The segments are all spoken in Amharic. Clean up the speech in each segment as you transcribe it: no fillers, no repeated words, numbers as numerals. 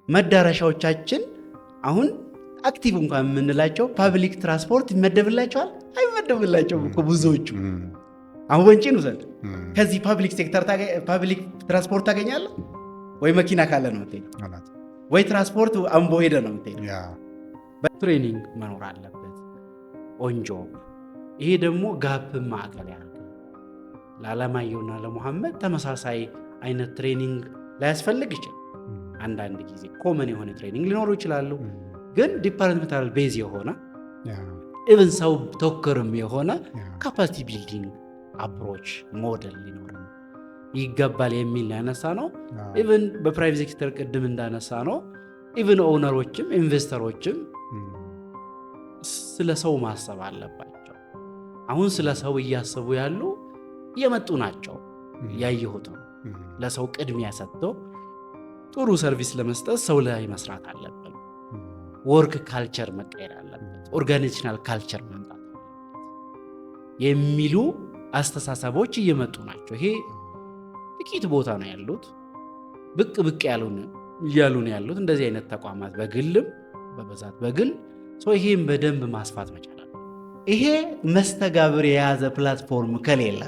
መዳረሻዎቻችን አሁን አክቲቭ እንኳን የምንላቸው ፓብሊክ ትራንስፖርት ይመደብላቸዋል አይመደብላቸውም እኮ ብዙዎቹ። አሁን ወንጪን ውሰድ፣ ከዚህ ፓብሊክ ሴክተር ፓብሊክ ትራንስፖርት ታገኛለህ ወይ? መኪና ካለ ነው የምትሄደው፣ ወይ ትራንስፖርት አምቦ ሄደ ነው የምትሄደው። ትሬኒንግ መኖር አለበት ኦንጆብ። ይሄ ደግሞ ጋፕ ማዕከል ያደርጋል። ለአለማየሁና ለሙሐመድ ተመሳሳይ አይነት ትሬኒንግ ላያስፈልግ ይችላል። አንዳንድ ጊዜ ኮመን የሆነ ትሬኒንግ ሊኖሩ ይችላሉ፣ ግን ዲፓርትመንታል ቤዝ የሆነ ኢቨን ሰው ተኮርም የሆነ ካፓሲቲ ቢልዲንግ አፕሮች ሞዴል ሊኖር ይገባል የሚል ያነሳ ነው። ኢቨን በፕራይቬት ሴክተር ቅድም እንዳነሳ ነው ኢቨን ኦውነሮችም ኢንቨስተሮችም ስለ ሰው ማሰብ አለባቸው። አሁን ስለ ሰው እያሰቡ ያሉ እየመጡ ናቸው፣ ያየሁት ነው። ለሰው ቅድሚያ ሰጥቶ ጥሩ ሰርቪስ ለመስጠት ሰው ላይ መስራት አለብን። ወርክ ካልቸር መቀየር አለበት፣ ኦርጋናይዜሽናል ካልቸር መምጣት የሚሉ አስተሳሰቦች እየመጡ ናቸው። ይሄ ጥቂት ቦታ ነው ያሉት፣ ብቅ ብቅ እያሉ ነው ያሉት እንደዚህ አይነት ተቋማት በግልም በብዛት በግል ይሄን በደንብ ማስፋት መቻል አለ። ይሄ መስተጋብር የያዘ ፕላትፎርም ከሌለ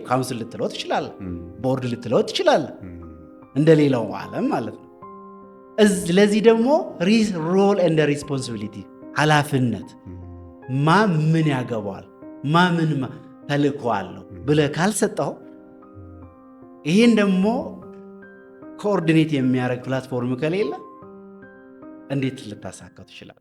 ካውንስል ልትለው ትችላለህ፣ ቦርድ ልትለው ትችላለህ፣ እንደሌላው ዓለም ማለት ነው። ለዚህ ደግሞ ሮል ኤንድ ሪስፖንሲቢሊቲ ኃላፊነት ምን ያገባዋል ምን ተልእኮ አለው ብለህ ካልሰጠው ይህን ደግሞ ኮኦርዲኔት የሚያደርግ ፕላትፎርም ከሌለ እንዴት ልታሳካው ትችላለህ?